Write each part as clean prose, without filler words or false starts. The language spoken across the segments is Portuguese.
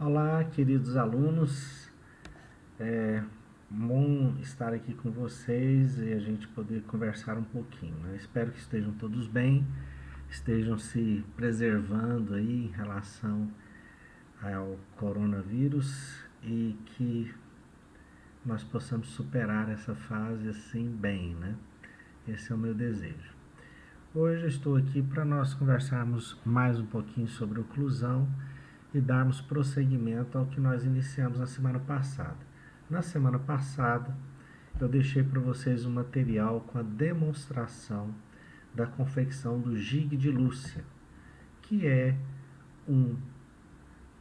Olá, queridos alunos, é bom estar aqui com vocês e a gente poder conversar um pouquinho, né? Espero que estejam todos bem, estejam se preservando aí em relação ao coronavírus e que nós possamos superar essa fase assim bem, né? Esse é o meu desejo. Hoje eu estou aqui para nós conversarmos mais um pouquinho sobre oclusão e darmos prosseguimento ao que nós iniciamos na semana passada. Na semana passada, eu deixei para vocês um material com a demonstração da confecção do Gig de Lúcia, que é um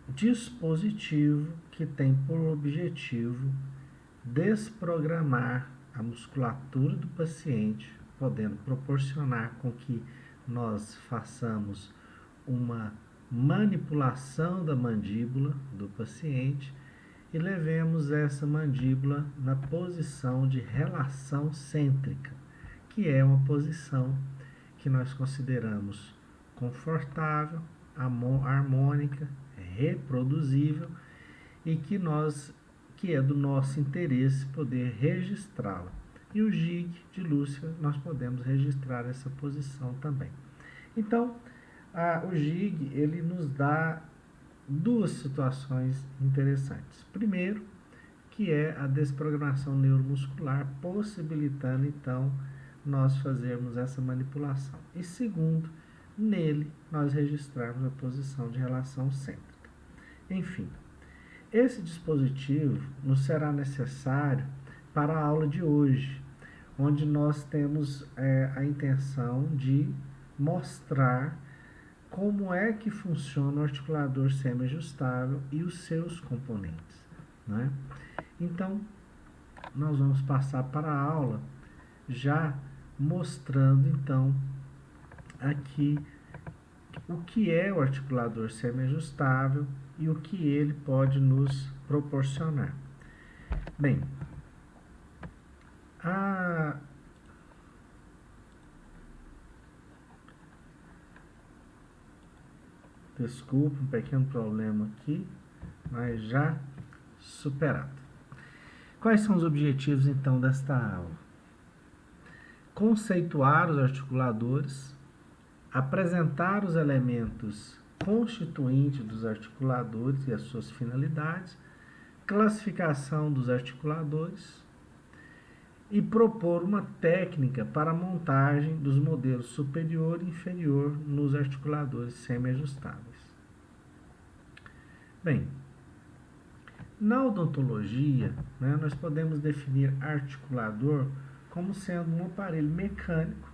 dispositivo que tem por objetivo desprogramar a musculatura do paciente, podendo proporcionar com que nós façamos uma manipulação da mandíbula do paciente e levemos essa mandíbula na posição de relação cêntrica, que é uma posição que nós consideramos confortável, harmônica, reproduzível e que é do nosso interesse poder registrá-la. E o Gig de Lúcia nós podemos registrar essa posição também. Então, o Gig ele nos dá duas situações interessantes. Primeiro, que é a desprogramação neuromuscular, possibilitando então nós fazermos essa manipulação. E segundo, nele nós registrarmos a posição de relação cêntrica. Enfim, esse dispositivo nos será necessário para a aula de hoje, onde nós temos a intenção de mostrar como é que funciona o articulador semiajustável e os seus componentes, né? Então, nós vamos passar para a aula já mostrando então aqui o que é o articulador semiajustável e o que ele pode nos proporcionar. Bem, desculpa, um pequeno problema aqui, mas já superado. Quais são os objetivos então desta aula? Conceituar os articuladores, apresentar os elementos constituintes dos articuladores e as suas finalidades, classificação dos articuladores e propor uma técnica para a montagem dos modelos superior e inferior nos articuladores semiajustáveis. Bem, na odontologia, nós podemos definir articulador como sendo um aparelho mecânico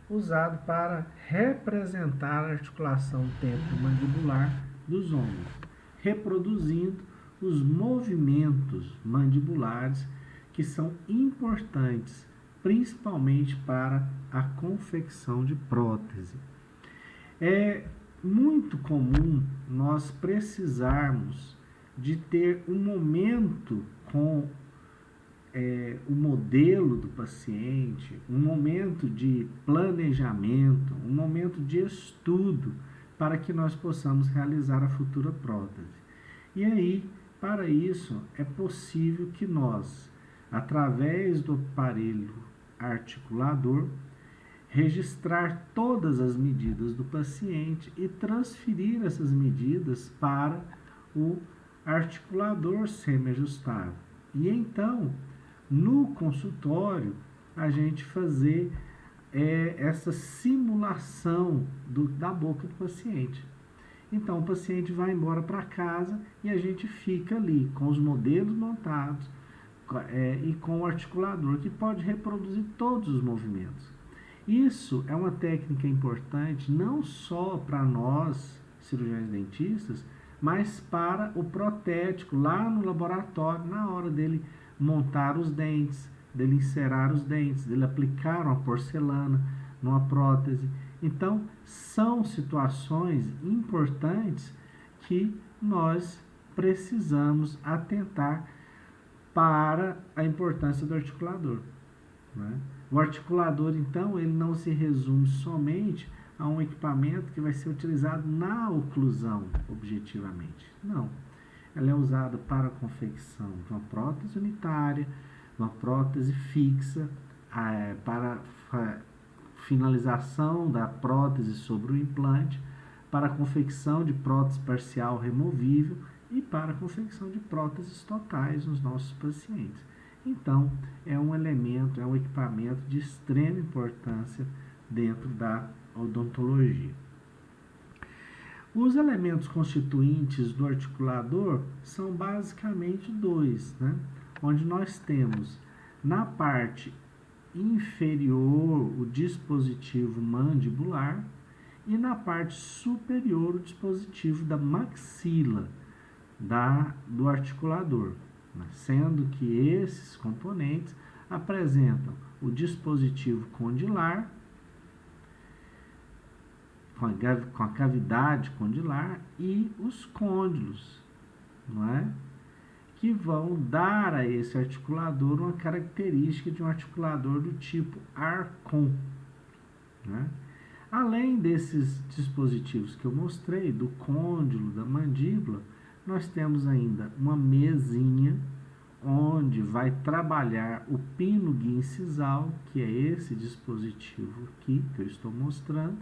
usado para representar a articulação temporomandibular dos homens, reproduzindo os movimentos mandibulares que são importantes, principalmente para a confecção de prótese. É muito comum nós precisarmos de ter um momento com o modelo do paciente, um momento de planejamento, um momento de estudo para que nós possamos realizar a futura prótese. E aí, para isso, é possível que nós, através do aparelho articulador, registrar todas as medidas do paciente e transferir essas medidas para o articulador semiajustável. E então, no consultório, a gente fazer essa simulação da boca do paciente. Então, o paciente vai embora para casa e a gente fica ali com os modelos montados e com o articulador que pode reproduzir todos os movimentos. Isso é uma técnica importante não só para nós, cirurgiões dentistas, mas para o protético lá no laboratório, na hora dele montar os dentes, dele encerar os dentes, dele aplicar uma porcelana numa prótese. Então, são situações importantes que nós precisamos atentar para a importância do articulador, né? O articulador, então, ele não se resume somente a um equipamento que vai ser utilizado na oclusão, objetivamente. Não. ela é usada para a confecção de uma prótese unitária, uma prótese fixa, para finalização da prótese sobre o implante, para a confecção de prótese parcial removível e para a confecção de próteses totais nos nossos pacientes. Então, é um elemento, é um equipamento de extrema importância dentro da odontologia. Os elementos constituintes do articulador são basicamente dois, né? Onde nós temos na parte inferior o dispositivo mandibular e na parte superior o dispositivo da maxila do articulador, né? Sendo que esses componentes apresentam o dispositivo condilar, com a cavidade condilar, e os côndilos, não é? Que vão dar a esse articulador uma característica de um articulador do tipo Arcon, né? Além desses dispositivos que eu mostrei, do côndilo, da mandíbula, nós temos ainda uma mesinha onde vai trabalhar o pino guincisal, que é esse dispositivo aqui que eu estou mostrando.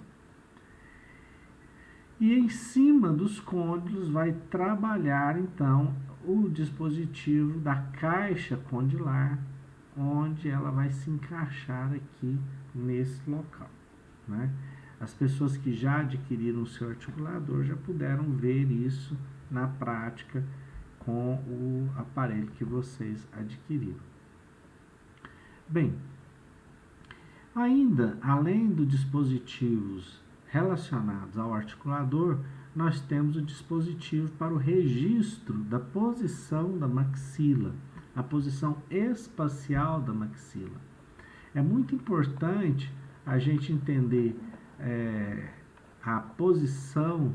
E em cima dos côndilos vai trabalhar, então, o dispositivo da caixa condilar, onde ela vai se encaixar aqui nesse local, né? As pessoas que já adquiriram o seu articulador já puderam ver isso na prática com o aparelho que vocês adquiriram. Bem, ainda, além dos dispositivos relacionados ao articulador, nós temos o dispositivo para o registro da posição da maxila, a posição espacial da maxila. É muito importante a gente entender a posição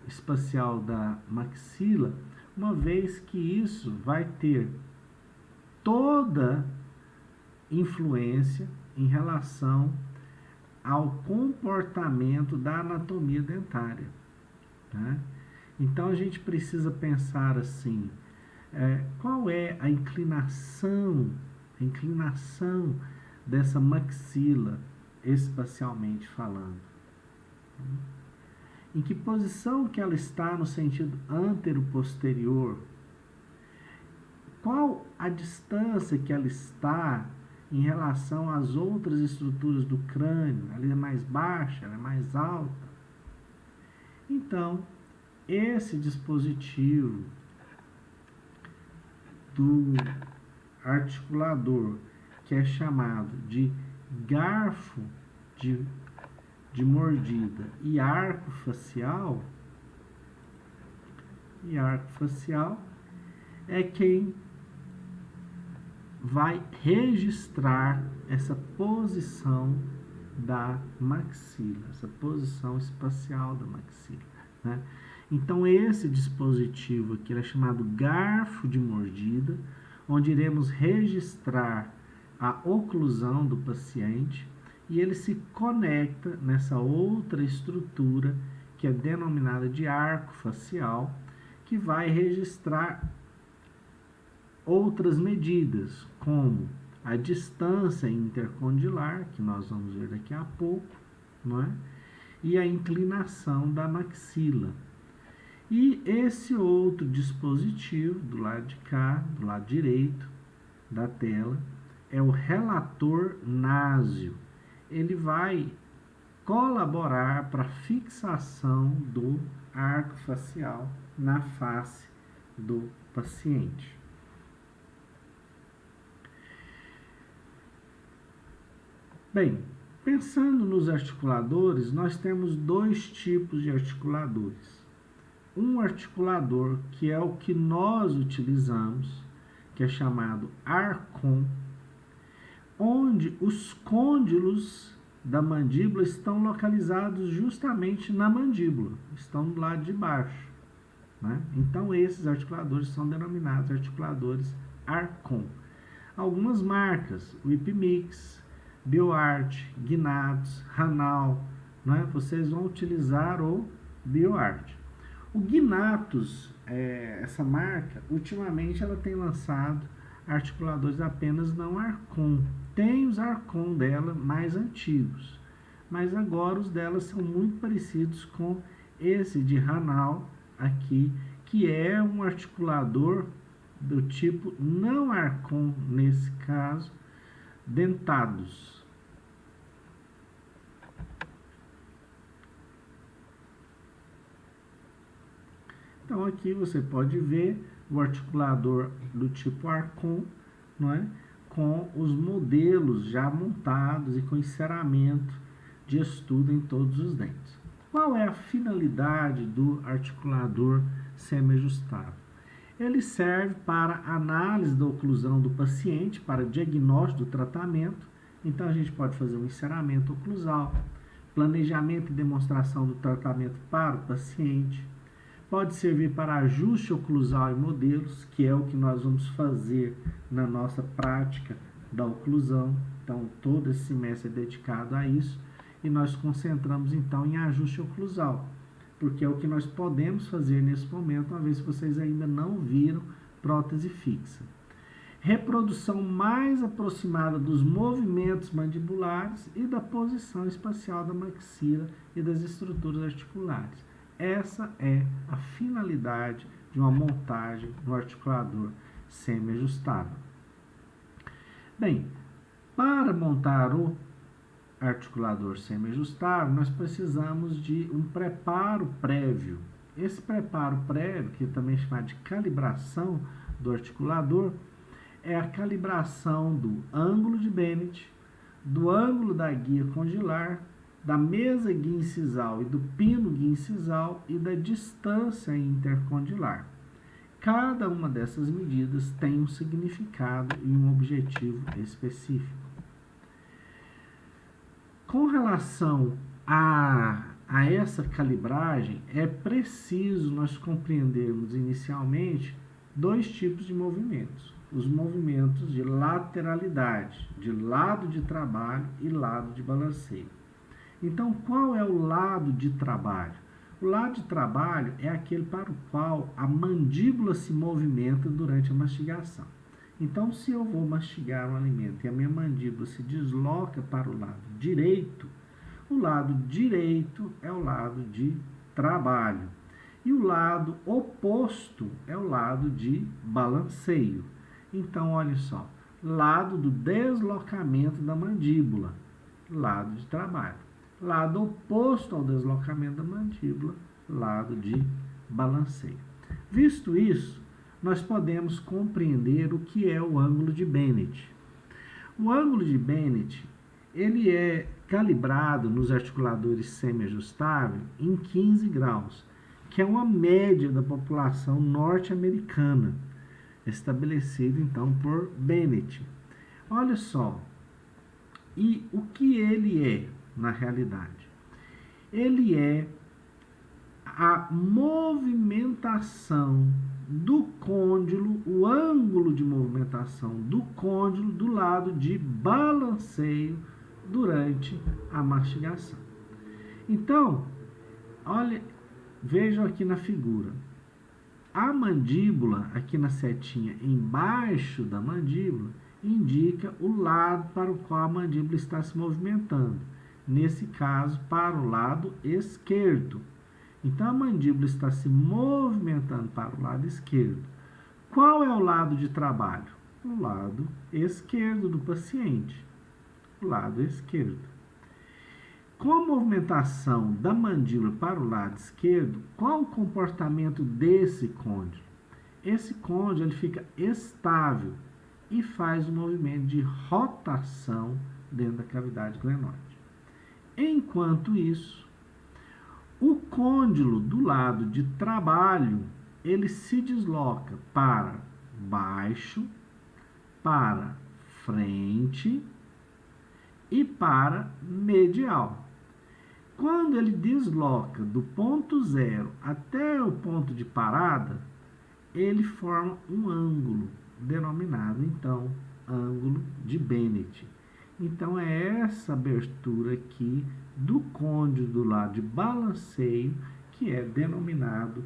espacial da maxila, uma vez que isso vai ter toda influência em relação ao comportamento da anatomia dentária, né? Então a gente precisa pensar assim, qual é a inclinação dessa maxila espacialmente falando? Em que posição que ela está no sentido antero-posterior? Qual a distância que ela está em relação às outras estruturas do crânio? Ela é mais baixa, ela é mais alta? Então, esse dispositivo do articulador, que é chamado de garfo de mordida e arco facial, é quem vai registrar essa posição da maxila, essa posição espacial da maxila, né? Então, esse dispositivo aqui é chamado garfo de mordida, onde iremos registrar a oclusão do paciente, e ele se conecta nessa outra estrutura que é denominada de arco facial, que vai registrar outras medidas, como a distância intercondilar, que nós vamos ver daqui a pouco, não é? E a inclinação da maxila. E esse outro dispositivo, do lado de cá, do lado direito da tela, é o relator náseo. Ele vai colaborar para a fixação do arco facial na face do paciente. Bem, pensando nos articuladores, nós temos dois tipos de articuladores. Um articulador que é o que nós utilizamos, que é chamado Arcon, onde os côndilos da mandíbula estão localizados justamente na mandíbula, estão do lado de baixo, né? Então, esses articuladores são denominados articuladores Arcon. Algumas marcas, o Ipimix, BioArt, Gnatus, Hanau, né? Vocês vão utilizar o BioArt. O Gnatus essa marca, ultimamente ela tem lançado articuladores apenas não Arcon. Tem os Arcon dela mais antigos, mas agora os delas são muito parecidos com esse de Hanau aqui, que é um articulador do tipo não Arcon, nesse caso, dentados. Então aqui você pode ver o articulador do tipo Arcon, não é? Com os modelos já montados e com enceramento de estudo em todos os dentes. Qual é a finalidade do articulador semi-ajustável? Ele serve para análise da oclusão do paciente, para diagnóstico do tratamento. Então a gente pode fazer um enceramento oclusal, planejamento e demonstração do tratamento para o paciente. Pode servir para ajuste oclusal em modelos, que é o que nós vamos fazer na nossa prática da oclusão. Então, todo esse semestre é dedicado a isso e nós concentramos, então, em ajuste oclusal, porque é o que nós podemos fazer nesse momento, uma vez que vocês ainda não viram prótese fixa. Reprodução mais aproximada dos movimentos mandibulares e da posição espacial da maxila e das estruturas articulares. Essa é a finalidade de uma montagem no articulador semi-ajustável. Bem, para montar o articulador semi-ajustável, nós precisamos de um preparo prévio. Esse preparo prévio, que também é chamado de calibração do articulador, é a calibração do ângulo de Bennett, do ângulo da guia condilar, da mesa guia incisal e do pino guia incisal e da distância intercondilar. Cada uma dessas medidas tem um significado e um objetivo específico. Com relação a essa calibragem, é preciso nós compreendermos inicialmente dois tipos de movimentos. Os movimentos de lateralidade, de lado de trabalho e lado de balanceio. Então, qual é o lado de trabalho? O lado de trabalho é aquele para o qual a mandíbula se movimenta durante a mastigação. Então, se eu vou mastigar um alimento e a minha mandíbula se desloca para o lado direito, o lado direito é o lado de trabalho. E o lado oposto é o lado de balanceio. Então, olha só, lado do deslocamento da mandíbula, lado de trabalho. Lado oposto ao deslocamento da mandíbula, lado de balanceio. Visto isso, nós podemos compreender o que é o ângulo de Bennett. O ângulo de Bennett, ele é calibrado nos articuladores semi-ajustáveis em 15 graus, que é uma média da população norte-americana, estabelecida então por Bennett. Olha só, e o que ele é na realidade? Ele é a movimentação do côndilo, o ângulo de movimentação do côndilo do lado de balanceio durante a mastigação. Então, olha, vejam aqui na figura. A mandíbula, aqui na setinha embaixo da mandíbula, indica o lado para o qual a mandíbula está se movimentando. Nesse caso, para o lado esquerdo. Então, a mandíbula está se movimentando para o lado esquerdo. Qual é o lado de trabalho? O lado esquerdo do paciente. O lado esquerdo. Com a movimentação da mandíbula para o lado esquerdo, qual o comportamento desse côndilo? Esse côndilo ele fica estável e faz um movimento de rotação dentro da cavidade glenoide. Enquanto isso, o côndilo do lado de trabalho, ele se desloca para baixo, para frente e para medial. Quando ele desloca do ponto zero até o ponto de parada, ele forma um ângulo, denominado, então, ângulo de Bennett. Então, é essa abertura aqui do côndilo do lado de balanceio que é denominado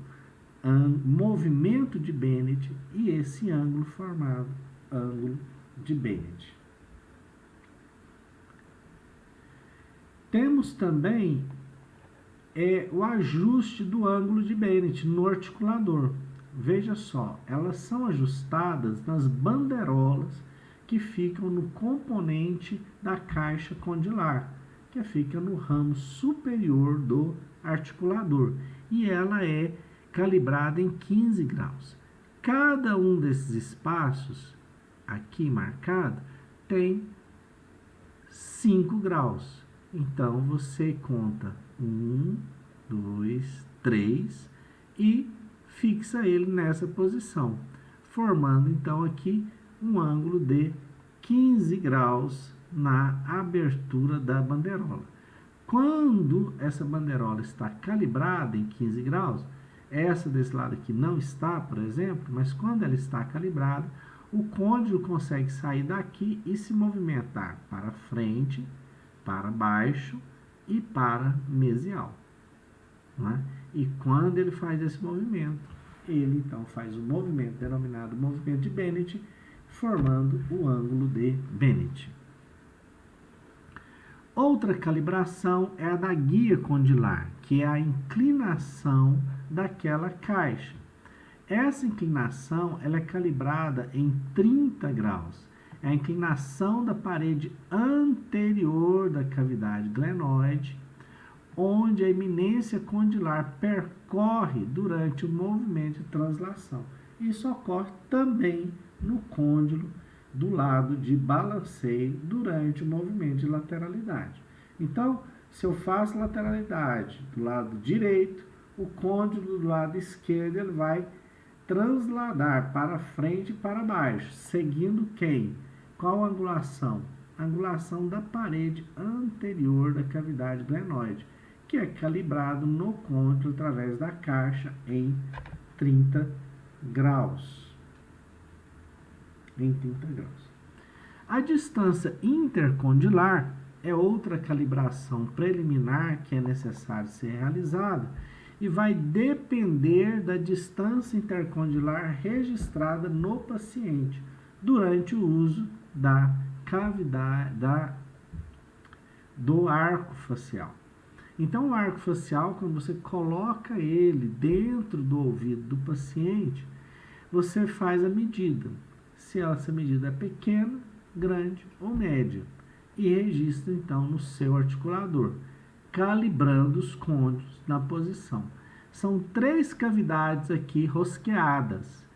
movimento de Bennett e esse ângulo formado ângulo de Bennett. Temos também o ajuste do ângulo de Bennett no articulador. Veja só, elas são ajustadas nas bandeirolas que ficam no componente da caixa condilar, que fica no ramo superior do articulador, e ela é calibrada em 15 graus. Cada um desses espaços, aqui marcado, tem 5 graus. Então, você conta 1, 2, 3 e fixa ele nessa posição, formando então aqui um ângulo de 15 graus na abertura da bandeirola. Quando essa bandeirola está calibrada em 15 graus, essa desse lado aqui não está, por exemplo, mas quando ela está calibrada, o côndilo consegue sair daqui e se movimentar para frente, para baixo e para mesial. Né? E quando ele faz esse movimento, ele então faz o movimento denominado movimento de Bennett, formando o ângulo de Bennett. Outra calibração é a da guia condilar, que é a inclinação daquela caixa. Essa inclinação ela é calibrada em 30 graus. É a inclinação da parede anterior da cavidade glenoide, onde a eminência condilar percorre durante o movimento de translação. Isso ocorre também no côndilo do lado de balanceio durante o movimento de lateralidade. Então, se eu faço lateralidade do lado direito, o côndilo do lado esquerdo ele vai transladar para frente e para baixo, seguindo quem? Qual a angulação? A angulação da parede anterior da cavidade glenoide, que é calibrado no côndilo através da caixa em 30 graus. Em 30 graus. A distância intercondilar é outra calibração preliminar que é necessário ser realizada e vai depender da distância intercondilar registrada no paciente durante o uso da cavidade do arco facial. Então, o arco facial, quando você coloca ele dentro do ouvido do paciente, você faz a medida. Se essa medida é pequena, grande ou média, e registra então no seu articulador, calibrando os côndilos na posição. São 3 cavidades aqui rosqueadas,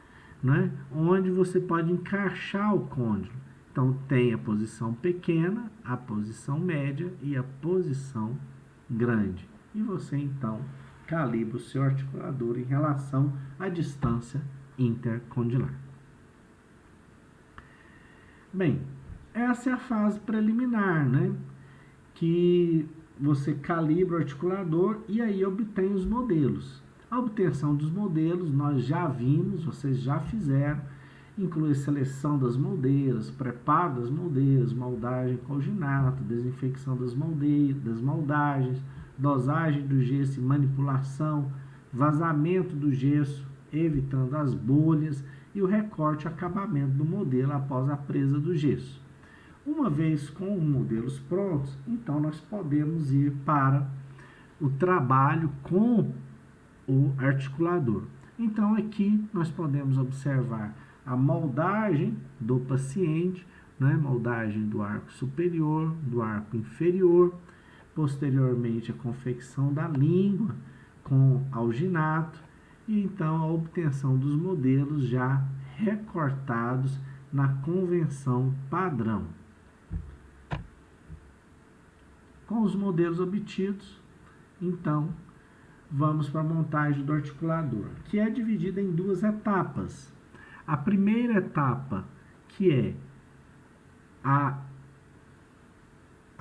né, onde você pode encaixar o côndilo. Então, tem a posição pequena, a posição média e a posição grande. E você, então, calibra o seu articulador em relação à distância intercondilar. Bem, essa é a fase preliminar, né? Que você calibra o articulador e aí obtém os modelos. A obtenção dos modelos nós já vimos, vocês já fizeram, inclui seleção das moldeiras, preparo das moldeiras, moldagem com alginato, desinfecção das moldagens, dosagem do gesso e manipulação, vazamento do gesso, evitando as bolhas, e o recorte e acabamento do modelo após a presa do gesso. Uma vez com os modelos prontos, então nós podemos ir para o trabalho com o articulador. Então aqui nós podemos observar a moldagem do paciente, né? Moldagem do arco superior, do arco inferior, posteriormente a confecção da língua com alginato, e então a obtenção dos modelos já recortados na convenção padrão. Com os modelos obtidos, então, vamos para a montagem do articulador, que é dividida em 2 etapas. A primeira etapa, que é a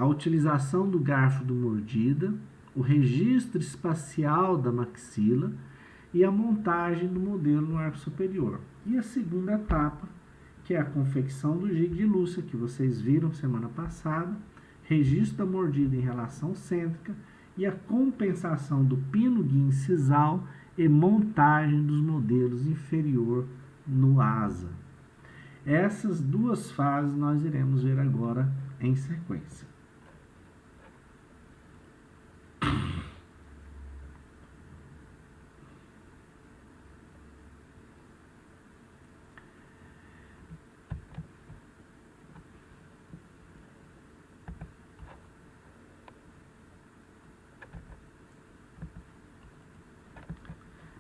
utilização do garfo do mordida, o registro espacial da maxila e a montagem do modelo no arco superior. E a segunda etapa, que é a confecção do gig de Lúcia, que vocês viram semana passada, registro da mordida em relação cêntrica e a compensação do pino guia incisal e montagem dos modelos inferior no asa. Essas duas fases nós iremos ver agora em sequência.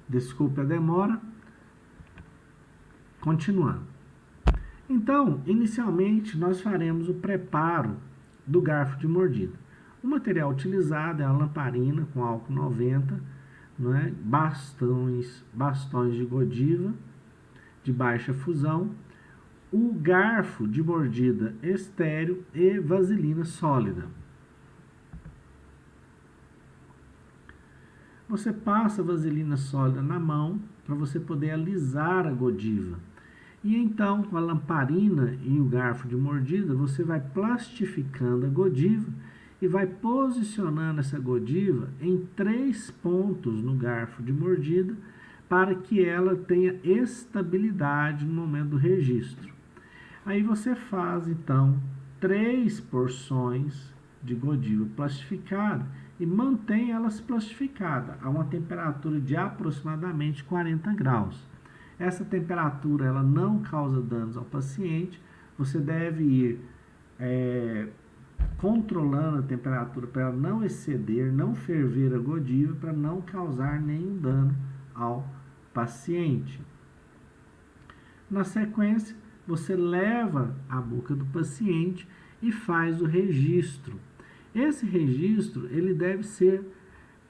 Desculpe a demora. Continuando. Então, inicialmente, nós faremos o preparo do garfo de mordida. O material utilizado é a lamparina com álcool 90, não é? bastões de Godiva de baixa fusão, o garfo de mordida estéreo e vaselina sólida. Você passa a vaselina sólida na mão para você poder alisar a Godiva. E então, com a lamparina e o garfo de mordida, você vai plastificando a Godiva e vai posicionando essa Godiva em 3 pontos no garfo de mordida para que ela tenha estabilidade no momento do registro. Aí você faz, então, 3 porções de Godiva plastificada e mantém elas plastificadas a uma temperatura de aproximadamente 40 graus. Essa temperatura ela não causa danos ao paciente, você deve ir controlando a temperatura para ela não exceder, não ferver a Godiva, para não causar nenhum dano ao paciente. Na sequência, você leva à boca do paciente e faz o registro. Esse registro ele deve ser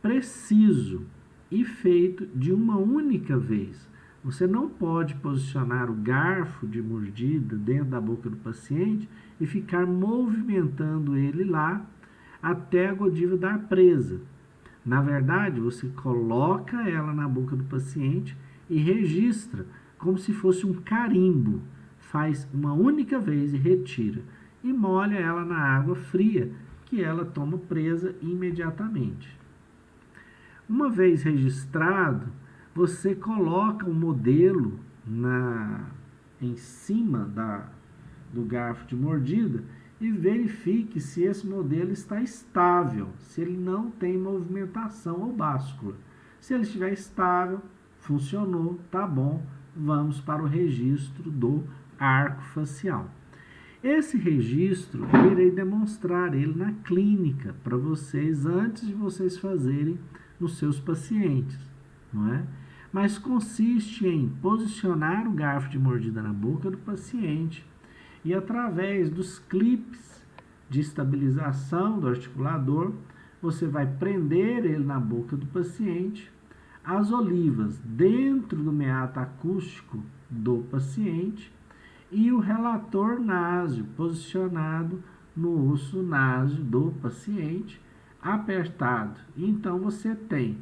preciso e feito de uma única vez. Você não pode posicionar o garfo de mordida dentro da boca do paciente e ficar movimentando ele lá até a Godiva dar presa. Na verdade, você coloca ela na boca do paciente e registra como se fosse um carimbo. Faz uma única vez e retira. E molha ela na água fria, que ela toma presa imediatamente. Uma vez registrado, você coloca o modelo em cima do garfo de mordida e verifique se esse modelo está estável, se ele não tem movimentação ou báscula. Se ele estiver estável, funcionou, tá bom, vamos para o registro do arco facial. Esse registro, eu irei demonstrar ele na clínica para vocês antes de vocês fazerem nos seus pacientes, não é? Mas consiste em posicionar o garfo de mordida na boca do paciente e através dos clipes de estabilização do articulador, você vai prender ele na boca do paciente, as olivas dentro do meato acústico do paciente e o relator náseo posicionado no osso náseo do paciente, apertado. Então, você tem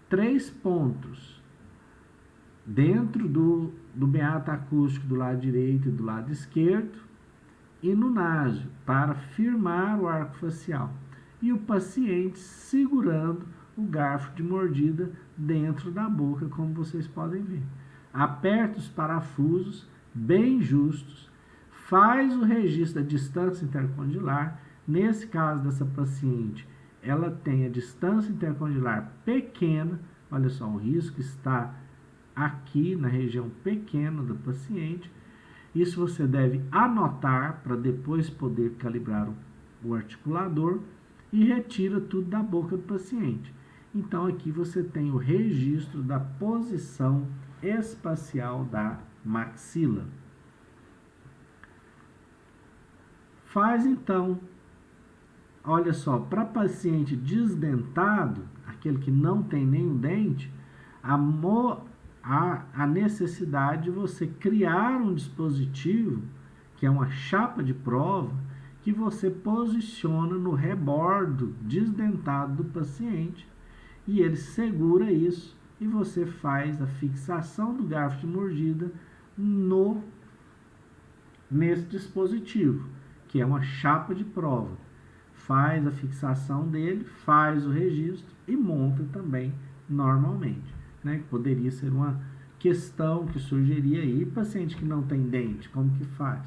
3 pontos dentro do meato acústico do lado direito e do lado esquerdo e no náseo para firmar o arco facial. E o paciente segurando o garfo de mordida dentro da boca, como vocês podem ver. Aperta os parafusos bem justos, faz o registro da distância intercondilar. Nesse caso dessa paciente, ela tem a distância intercondilar pequena, olha só, o risco está aqui na região pequena do paciente. Isso você deve anotar para depois poder calibrar o articulador e retira tudo da boca do paciente. Então aqui você tem o registro da posição espacial da maxila. Faz então, olha só, para paciente desdentado, aquele que não tem nenhum dente, a necessidade de você criar um dispositivo, que é uma chapa de prova, que você posiciona no rebordo desdentado do paciente e ele segura isso e você faz a fixação do garfo de mordida nesse dispositivo, que é uma chapa de prova. Faz a fixação dele, faz o registro e monta também normalmente. né? Poderia ser uma questão que surgiria aí. Paciente que não tem dente, como que faz?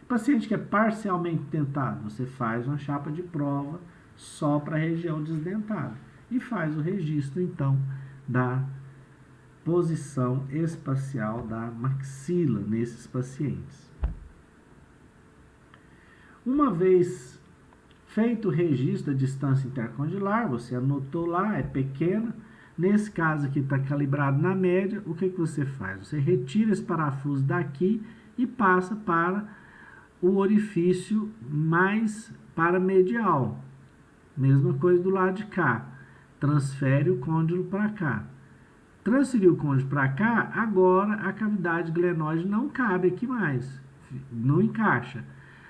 Paciente que é parcialmente dentado, você faz uma chapa de prova só para a região desdentada e faz o registro, então, da posição espacial da maxila nesses pacientes. Uma vez feito o registro da distância intercondilar, você anotou lá, é pequena. Nesse caso aqui está calibrado na média, o que você faz? Você retira esse parafuso daqui e passa para o orifício mais paramedial. Mesma coisa do lado de cá. Transfere o côndilo para cá. Transferiu o côndilo para cá, agora a cavidade glenoide não cabe aqui mais. Não encaixa.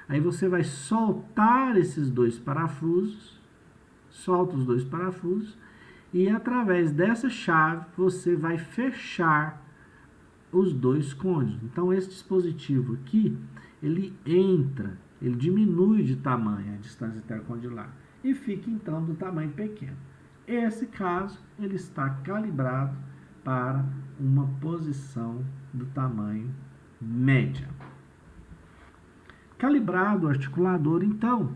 Aí você vai soltar esses dois parafusos, solta os dois parafusos, e através dessa chave você vai fechar os dois côndilos. Então esse dispositivo aqui, ele entra, ele diminui de tamanho a distância intercondilar e fica então do tamanho pequeno. Esse caso, ele está calibrado para uma posição do tamanho média. Calibrado o articulador, então,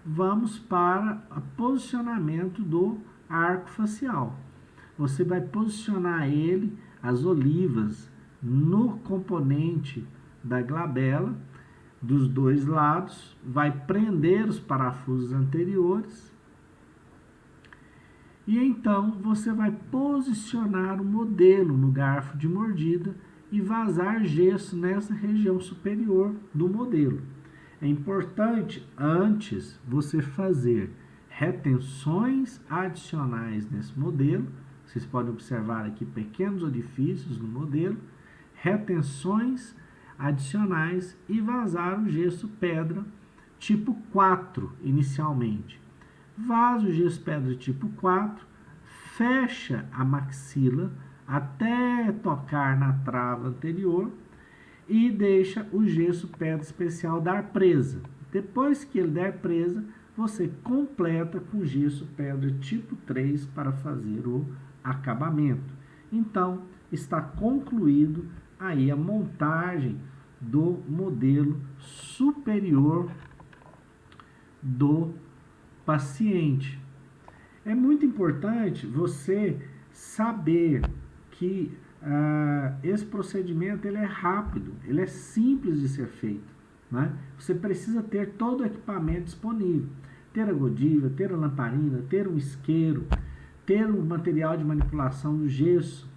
vamos para o posicionamento do arco facial. Você vai posicionar ele, as olivas, no componente da glabela, dos dois lados, vai prender os parafusos anteriores e então você vai posicionar o modelo no garfo de mordida e vazar gesso nessa região superior do modelo. É importante antes você fazer retenções adicionais nesse modelo. Vocês podem observar aqui pequenos orifícios no modelo, retenções adicionais e vazar o gesso pedra tipo 4 inicialmente. Vaza o gesso pedra tipo 4, fecha a maxila até tocar na trava anterior e deixa o gesso pedra especial dar presa. Depois que ele der presa, você completa com gesso pedra tipo 3 para fazer o acabamento. Então, está concluído aí a montagem do modelo superior do paciente. É muito importante você saber que esse procedimento ele é rápido, ele é simples de ser feito, né? Você precisa ter todo o equipamento disponível, ter a godiva, ter a lamparina, ter um isqueiro, ter um material de manipulação do gesso,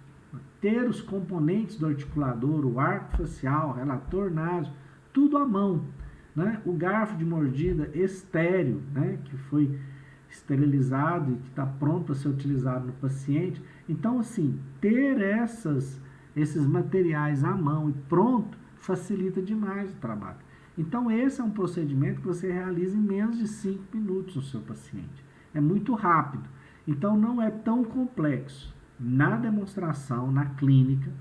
ter os componentes do articulador, o arco facial, relator naso, tudo à mão, né? O garfo de mordida estéreo, né? Que foi esterilizado e que está pronto para ser utilizado no paciente. Então, assim, ter esses materiais à mão e pronto facilita demais o trabalho. Então, esse é um procedimento que você realiza em menos de 5 minutos no seu paciente. É muito rápido. Então, não é tão complexo. Na demonstração, na clínica,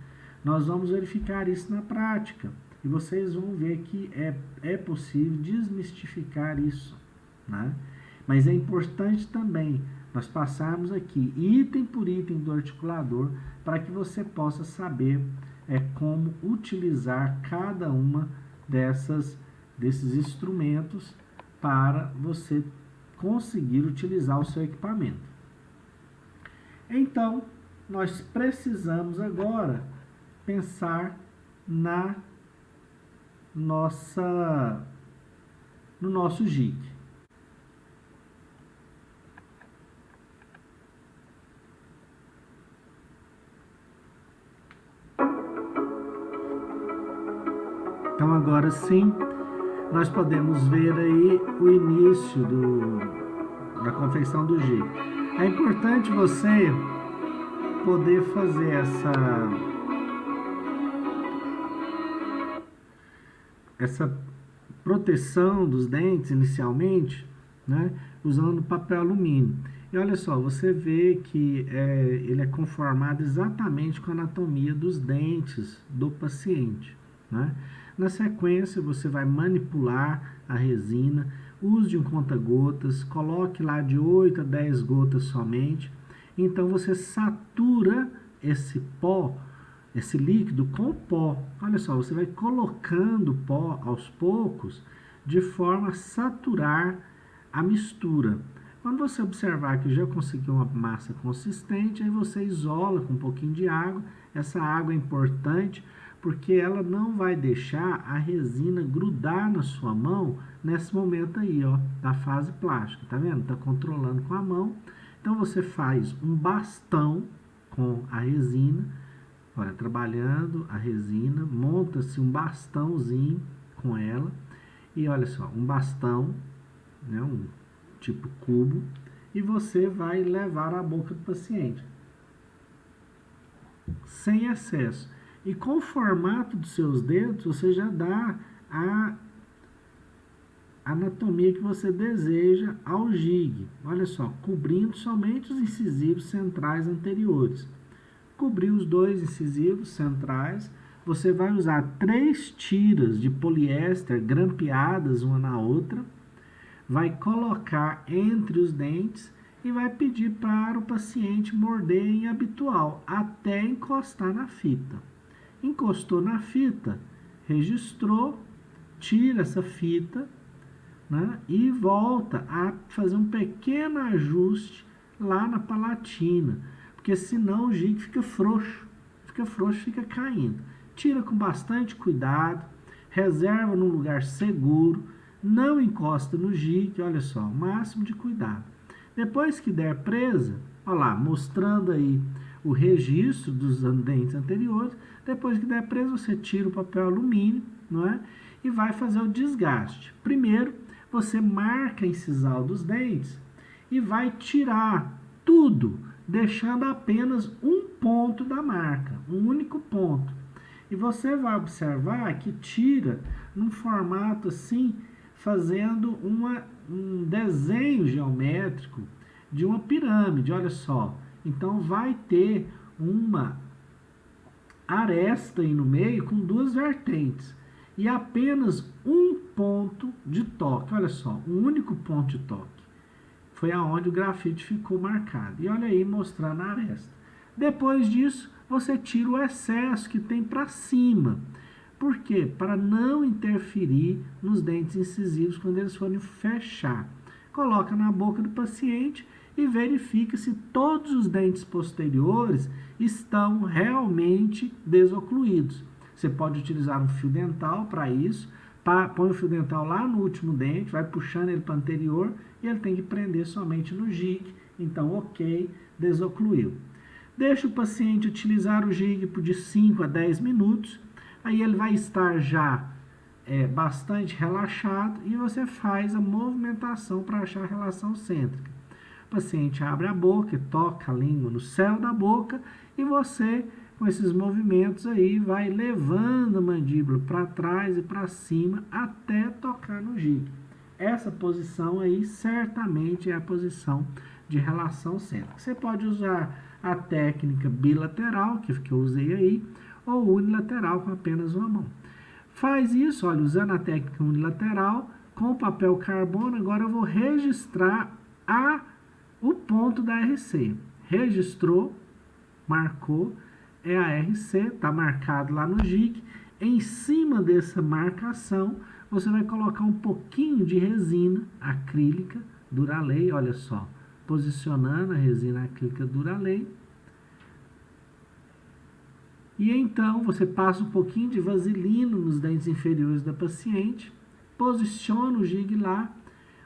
nós vamos verificar isso na prática. E vocês vão ver que é possível desmistificar isso, né? Mas é importante também nós passarmos aqui item por item do articulador para que você possa saber como utilizar cada uma desses instrumentos para você conseguir utilizar o seu equipamento. Então, nós precisamos agora pensar no nosso JIC. Então, agora sim, nós podemos ver aí o início da confecção do JIC. É importante você poder fazer essa proteção dos dentes inicialmente, né, usando papel alumínio. E olha só, você vê que ele é conformado exatamente com a anatomia dos dentes do paciente, né? Na sequência, você vai manipular a resina, use de um conta-gotas, coloque lá de 8 a 10 gotas somente. Então, você satura esse pó, esse líquido com pó. Olha só, você vai colocando pó aos poucos de forma a saturar a mistura. Quando você observar que já conseguiu uma massa consistente, aí você isola com um pouquinho de água. Essa água é importante porque ela não vai deixar a resina grudar na sua mão nesse momento aí, ó, da fase plástica, tá vendo? Tá controlando com a mão. Então você faz um bastão com a resina, olha, trabalhando a resina, monta-se um bastãozinho com ela, e olha só, um bastão, né, um tipo cubo, e você vai levar à boca do paciente, sem excesso. E com o formato dos seus dedos, você já dá a anatomia que você deseja ao gig. Olha só, cobrindo somente os incisivos centrais anteriores. Cobrir os dois incisivos centrais, você vai usar 3 tiras de poliéster grampeadas uma na outra, vai colocar entre os dentes e vai pedir para o paciente morder em habitual, até encostar na fita. Encostou na fita, registrou, tira essa fita, né, e volta a fazer um pequeno ajuste lá na palatina, porque senão o gig fica frouxo, fica caindo. Tira com bastante cuidado, reserva num lugar seguro, não encosta no gig, olha só, o máximo de cuidado. Depois que der presa, olha lá, mostrando aí o registro dos dentes anteriores. Depois que der presa, você tira o papel alumínio, não é? E vai fazer o desgaste. Primeiro, você marca a incisal dos dentes e vai tirar tudo, deixando apenas um ponto da marca, um único ponto. E você vai observar que tira num formato assim, fazendo um desenho geométrico de uma pirâmide, olha só. Então vai ter uma aresta aí no meio com 2 vertentes e apenas um ponto de toque, olha só, um único ponto de toque. Foi aonde o grafite ficou marcado. E olha aí, mostrando a aresta. Depois disso, você tira o excesso que tem para cima. Por quê? Para não interferir nos dentes incisivos quando eles forem fechar. Coloca na boca do paciente e verifica se todos os dentes posteriores estão realmente desocluídos. Você pode utilizar um fio dental para isso. Põe o fio dental lá no último dente, vai puxando ele para o anterior e ele tem que prender somente no gig. Então, ok, desocluiu. Deixa o paciente utilizar o gig por de 5 a 10 minutos. Aí ele vai estar já bastante relaxado e você faz a movimentação para achar a relação cêntrica. O paciente abre a boca e toca a língua no céu da boca e você, com esses movimentos aí, vai levando a mandíbula para trás e para cima até tocar no gig. Essa posição aí certamente é a posição de relação cêntrica. Você pode usar a técnica bilateral, que eu usei aí, ou unilateral com apenas uma mão. Faz isso, olha, usando a técnica unilateral, com papel carbono, agora eu vou registrar o ponto da RC. Registrou, marcou, é a RC, está marcado lá no gig. Em cima dessa marcação, você vai colocar um pouquinho de resina acrílica Duralay, olha só, posicionando a resina acrílica Duralay. E então você passa um pouquinho de vaselina nos dentes inferiores da paciente, posiciona o gig lá,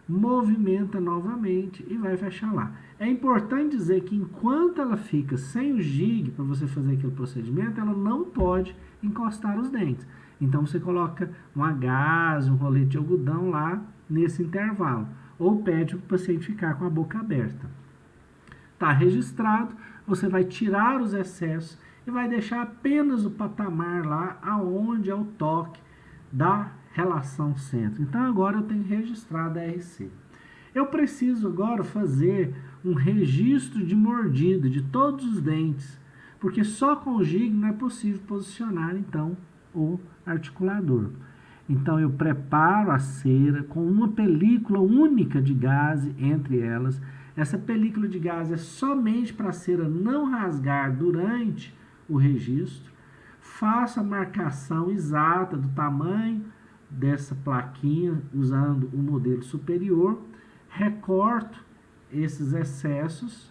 movimenta novamente e vai fechar lá. É importante dizer que enquanto ela fica sem o gig para você fazer aquele procedimento, ela não pode encostar os dentes. Então você coloca um agasalho, um rolete de algodão lá nesse intervalo, ou pede para o paciente ficar com a boca aberta. Está registrado, você vai tirar os excessos e vai deixar apenas o patamar lá aonde é o toque da relação centro. Então agora eu tenho registrado a RC. Eu preciso agora fazer um registro de mordida de todos os dentes, porque só com o gig não é possível posicionar então o articulador. Então eu preparo a cera com uma película única de gaze entre elas, Essa película de gás é somente para a cera não rasgar durante o registro. Faço a marcação exata do tamanho dessa plaquinha usando o modelo superior. Recorto esses excessos.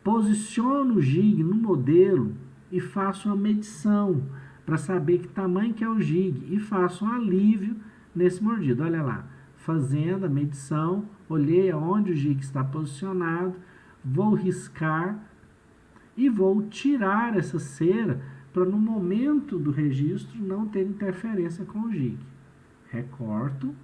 Posiciono o jig no modelo e faço uma medição para saber que tamanho que é o jig e faço um alívio nesse mordido. Olha lá, fazendo a medição, olhei aonde o jig está posicionado, vou riscar e vou tirar essa cera para no momento do registro não ter interferência com o jig. Recorto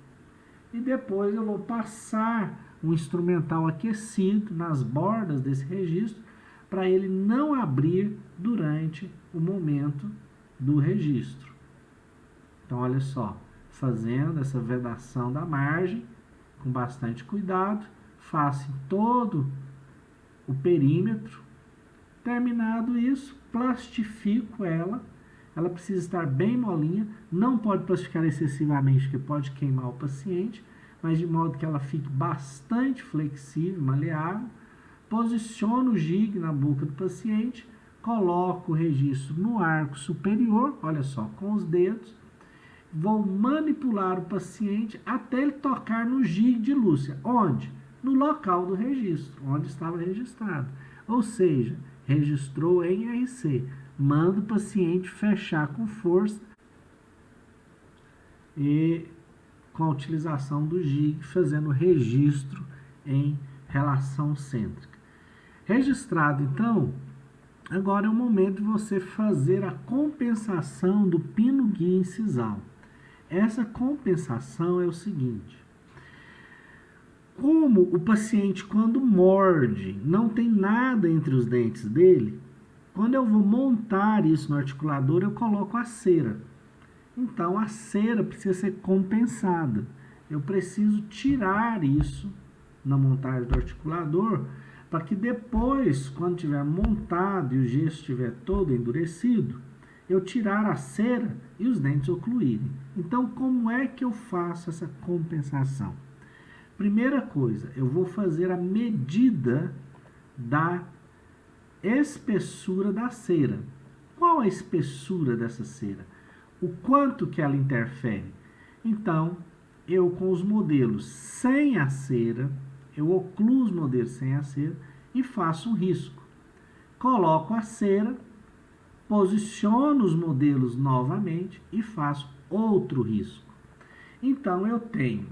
e depois eu vou passar um instrumental aquecido nas bordas desse registro para ele não abrir durante o momento do registro. Então, olha só, fazendo essa vedação da margem com bastante cuidado, faço em todo o perímetro. Terminado isso, plastifico ela. Ela precisa estar bem molinha, não pode plastificar excessivamente, porque pode queimar o paciente, mas de modo que ela fique bastante flexível, maleável. Posiciono o jig na boca do paciente, coloco o registro no arco superior, olha só, com os dedos, vou manipular o paciente até ele tocar no jig de Lúcia. Onde? No local do registro, onde estava registrado. Ou seja, registrou em RC. Manda o paciente fechar com força e com a utilização do jig, fazendo registro em relação cêntrica. Registrado, então, agora é o momento de você fazer a compensação do pino guia incisal. Essa compensação é o seguinte: como o paciente, quando morde, não tem nada entre os dentes dele, quando eu vou montar isso no articulador, eu coloco a cera. Então, a cera precisa ser compensada. Eu preciso tirar isso na montagem do articulador, para que depois, quando tiver montado e o gesso estiver todo endurecido, eu tirar a cera e os dentes ocluírem. Então, como é que eu faço essa compensação? Primeira coisa, eu vou fazer a medida da espessura da cera. Qual a espessura dessa cera? O quanto que ela interfere? Então, eu com os modelos sem a cera, eu ocluo os modelos sem a cera e faço um risco. Coloco a cera, posiciono os modelos novamente e faço outro risco. Então, eu tenho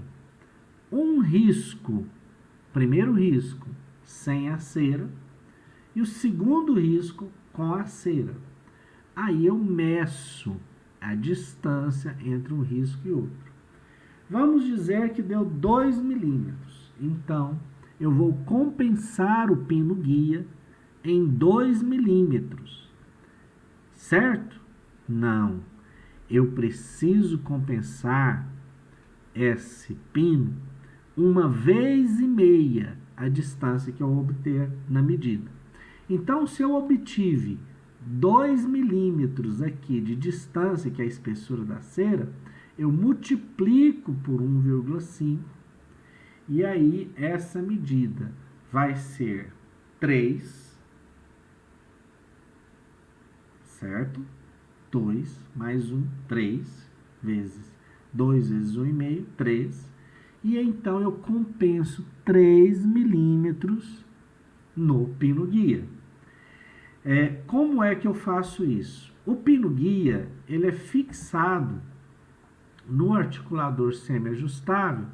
um risco, primeiro risco, sem a cera, e o segundo risco com a cera. Aí eu meço a distância entre um risco e outro. Vamos dizer que deu 2 milímetros. Então, eu vou compensar o pino guia em 2 milímetros. Certo? Não. Eu preciso compensar esse pino 1,5 a distância que eu obter na medida. Então, se eu obtive 2 milímetros aqui de distância, que é a espessura da cera, eu multiplico por 1,5 e aí essa medida vai ser 3, certo? 2 mais 1, 3 vezes 2 vezes 1,5, 3. E então eu compenso 3 milímetros no pino guia. Como é que eu faço isso? O pino guia, ele é fixado no articulador semi-ajustável,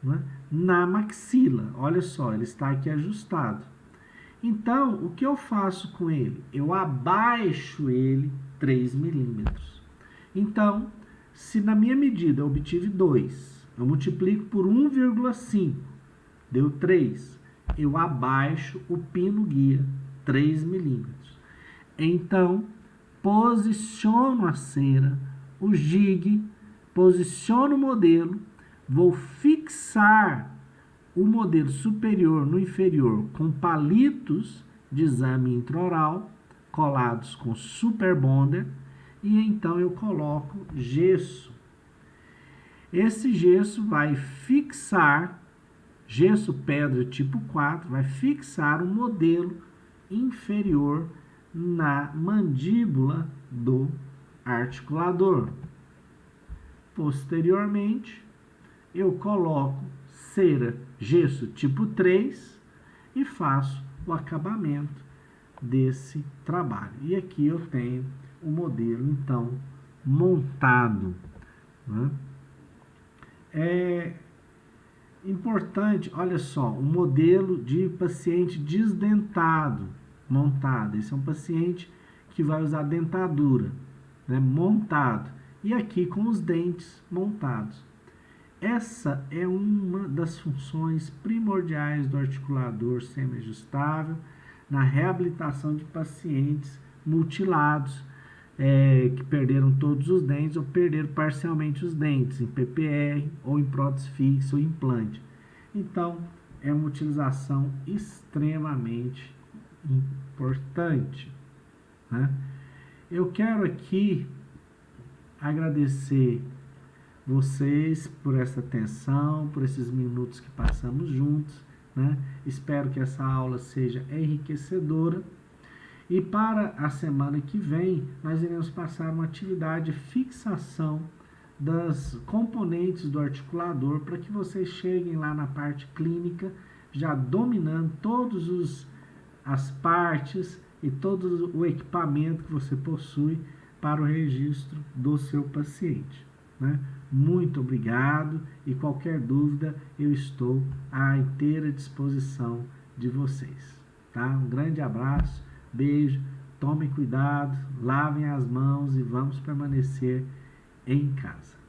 né, na maxila. Olha só, ele está aqui ajustado. Então, o que eu faço com ele? Eu abaixo ele 3 milímetros. Então, se na minha medida eu obtive 2, eu multiplico por 1,5, deu 3, eu abaixo o pino guia 3 milímetros. Então, posiciono a cera, o jig, posiciono o modelo, vou fixar o modelo superior no inferior com palitos de exame intraoral colados com super bonder e então eu coloco gesso. Esse gesso vai fixar gesso pedra tipo 4 vai fixar um modelo inferior na mandíbula do articulador. Posteriormente, eu coloco cera gesso tipo 3 e faço o acabamento desse trabalho. E aqui eu tenho o modelo, então, montado, né? É importante, olha só, um modelo de paciente desdentado montado. Esse é um paciente que vai usar dentadura, né, montado. E aqui com os dentes montados. Essa é uma das funções primordiais do articulador semiajustável na reabilitação de pacientes mutilados, que perderam todos os dentes ou perderam parcialmente os dentes, em PPR ou em prótese fixa ou implante. Então, é uma utilização extremamente importante, né? Eu quero aqui agradecer vocês por essa atenção, por esses minutos que passamos juntos, né? Espero que essa aula seja enriquecedora. E para a semana que vem, nós iremos passar uma atividade de fixação das componentes do articulador para que vocês cheguem lá na parte clínica já dominando todas as partes e todo o equipamento que você possui para o registro do seu paciente, né? Muito obrigado e qualquer dúvida eu estou à inteira disposição de vocês, tá? Um grande abraço. Beijo, tomem cuidado, lavem as mãos e vamos permanecer em casa.